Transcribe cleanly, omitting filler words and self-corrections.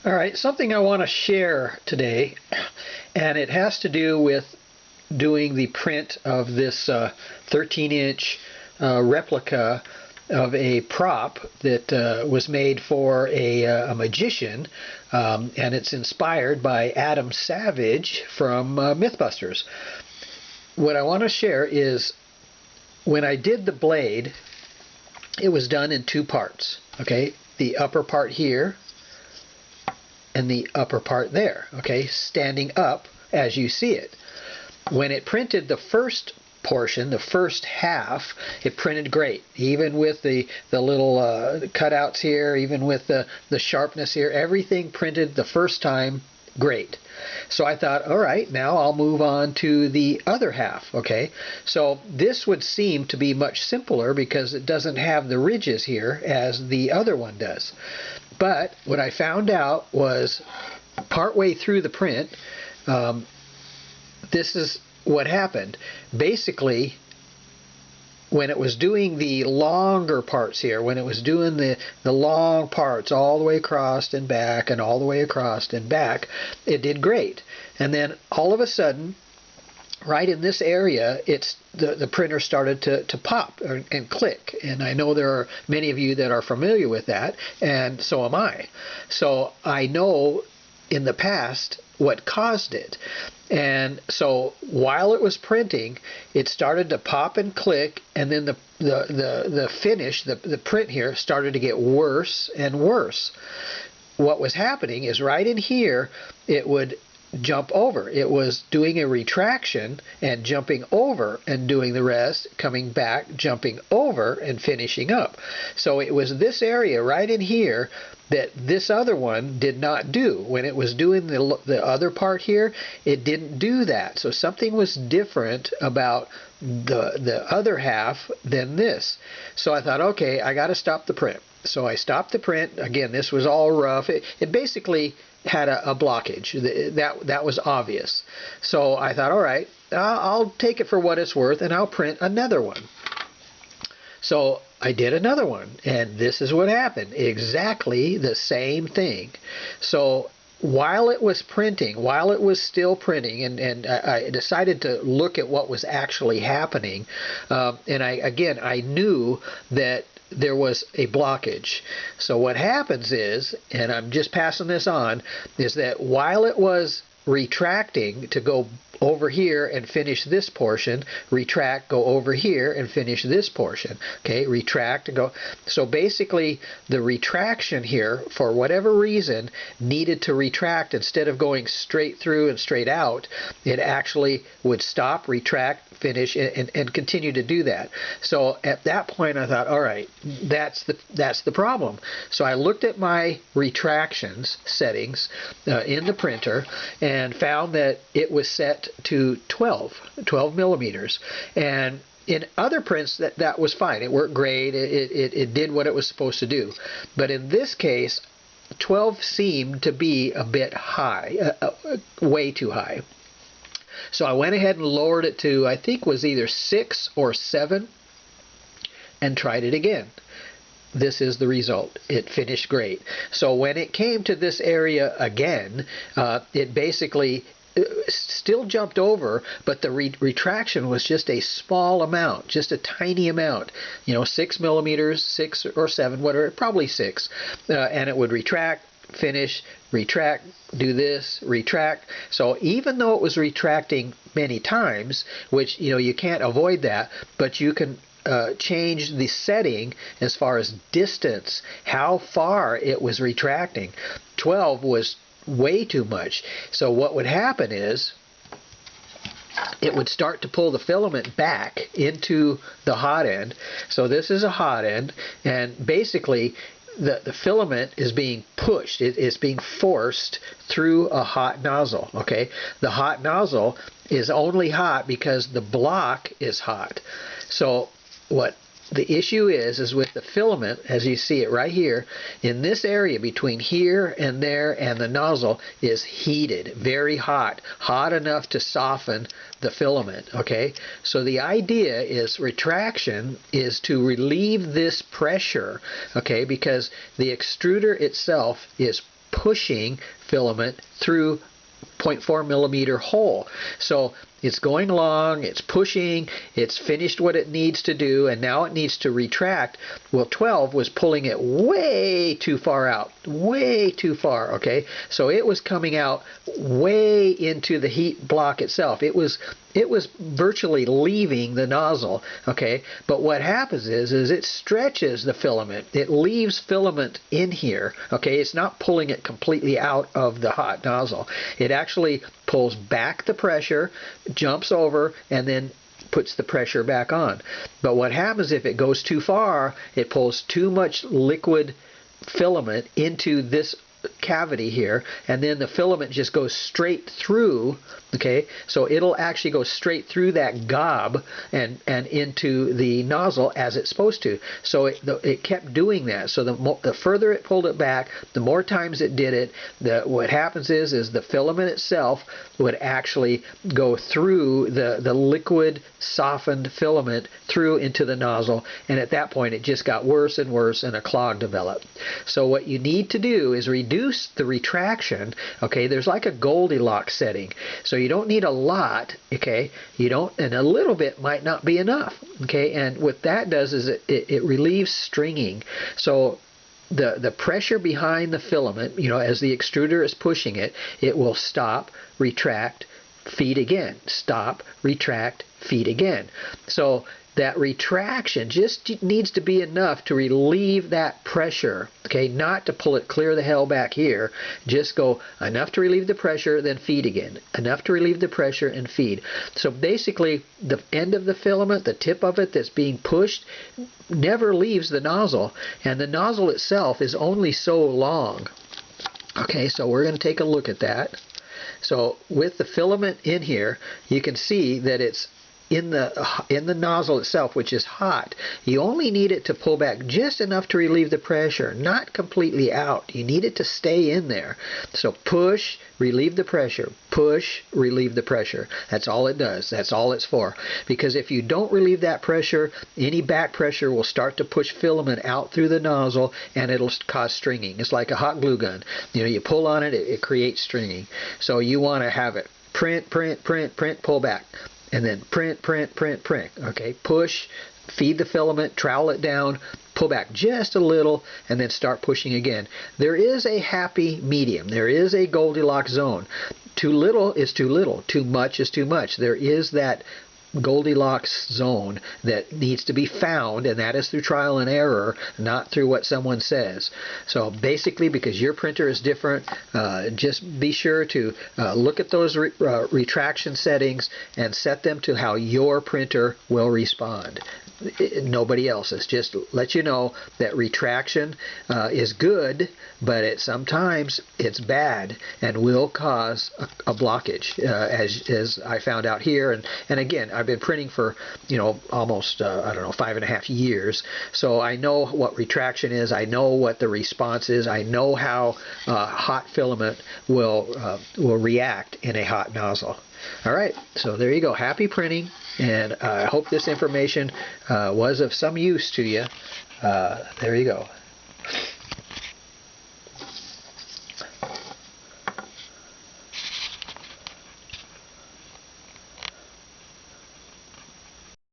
All right, something I want to share today, and it has to do with doing the print of this 13-inch replica of a prop that was made for a magician, and it's inspired by Adam Savage from Mythbusters. What I want to share is when I did the blade, it was done in two parts. Okay, the upper part here and the upper part there, okay, standing up as you see it. When it printed the first portion, the first half, it printed great, even with the little cutouts here, even with the sharpness here. Everything printed the first time great. So I thought, all right, now I'll move on to the other half. Okay, so this would seem to be much simpler because it doesn't have the ridges here as the other one does. But what I found out was partway through the print, this is what happened. Basically, when it was doing the longer parts here, when it was doing the long parts all the way across and back and all the way across and back, it did great. And then all of a sudden, right in this area, the printer started to pop and click. And I know there are many of you that are familiar with that, and so am I. So I know in the past what caused it. And so while it was printing, it started to pop and click, and then the finish, the print here, started to get worse and worse. What was happening is right in here, it would jump over. It was doing a retraction and jumping over and doing the rest, coming back, jumping over and finishing up. So it was this area right in here that this other one did not do. When it was doing the other part here, it didn't do that. So something was different about the other half than this. So I thought, okay, I got to stop the print. So I stopped the print. Again, this was all rough. It basically had a blockage. That was obvious. So I thought, all right, I'll take it for what it's worth, and I'll print another one. So I did another one, and this is what happened. Exactly the same thing. So while it was printing, while it was still printing, and I decided to look at what was actually happening, and I knew that there was a blockage. So what happens is, and I'm just passing this on, is that while it was retracting to go over here and finish this portion, retract, go over here and finish this portion. Okay, retract and go. So basically the retraction here, for whatever reason, needed to retract. Instead of going straight through and straight out, it actually would stop, retract, finish, and continue to do that. So at that point I thought, all right, that's the problem. So I looked at my retractions settings in the printer and found that it was set to 12 millimeters. And in other prints that was fine. It worked great. It did what it was supposed to do. But in this case, 12 seemed to be a bit high, way too high. So I went ahead and lowered it to, I think was either 6 or 7, and tried it again. This is the result. It finished great. So when it came to this area again, it basically still jumped over, but the retraction was just a small amount, just a tiny amount, 6 millimeters, 6 or 7, whatever, probably 6, and it would retract, finish, retract, do this, retract. So even though it was retracting many times, which you can't avoid that, but you can change the setting as far as distance, how far it was retracting. 12 was way too much. So what would happen is it would start to pull the filament back into the hot end. So this is a hot end, and basically the filament is being pushed. It is being forced through a hot nozzle. Okay, the hot nozzle is only hot because the block is hot. So what the issue is with the filament, as you see it right here, in this area between here and there and the nozzle is heated, very hot, hot enough to soften the filament. Okay, so the idea is retraction is to relieve this pressure, okay, because the extruder itself is pushing filament through 0.4 millimeter hole. So it's going along, it's pushing, it's finished what it needs to do, and now it needs to retract. Well, 12 was pulling it way too far out, way too far, okay? So it was coming out way into the heat block itself. It was virtually leaving the nozzle, okay? But what happens is it stretches the filament. It leaves filament in here, okay? It's not pulling it completely out of the hot nozzle. It actually pulls back the pressure, jumps over, and then puts the pressure back on. But what happens if it goes too far, it pulls too much liquid filament into this cavity here, and then the filament just goes straight through, okay? So it'll actually go straight through that gob and into the nozzle as it's supposed to. So it kept doing that. So the further it pulled it back, the more times it did it, what happens is the filament itself would actually go through the liquid softened filament through into the nozzle, and at that point it just got worse and worse and a clog developed. So what you need to do is reduce the retraction, okay? There's like a Goldilocks setting. So you don't need a lot, okay? And a little bit might not be enough, okay? And what that does is it relieves stringing. So the pressure behind the filament, as the extruder is pushing it, it will stop, retract, feed again, stop, retract, feed again. So that retraction just needs to be enough to relieve that pressure, okay? Not to pull it clear the hell back here. Just go enough to relieve the pressure, then feed again. Enough to relieve the pressure and feed. So basically, the end of the filament, the tip of it that's being pushed, never leaves the nozzle, and the nozzle itself is only so long. Okay, so we're going to take a look at that. So with the filament in here, you can see that it's in the nozzle itself, which is hot. You only need it to pull back just enough to relieve the pressure, not completely out. You need it to stay in there. So push, relieve the pressure. Push, relieve the pressure. That's all it does. That's all it's for. Because if you don't relieve that pressure, any back pressure will start to push filament out through the nozzle, and it'll cause stringing. It's like a hot glue gun. You pull on it, it creates stringing. So you want to have it print, print, print, print, pull back. And then print, print, print, print. Okay, push, feed the filament, trowel it down, pull back just a little, and then start pushing again. There is a happy medium. There is a Goldilocks zone. Too little is too little. Too much is too much. There is that Goldilocks zone that needs to be found, and that is through trial and error, not through what someone says. So basically, because your printer is different, just be sure to look at those retraction settings and set them to how your printer will respond. Nobody else's. Just let you know that retraction is good, but sometimes it's bad and will cause a blockage, as I found out here. And again, I've been printing for almost 5.5 years, so I know what retraction is. I know what the response is. I know how hot filament will react in a hot nozzle. All right, so there you go. Happy printing, and I hope this information was of some use to you. There you go.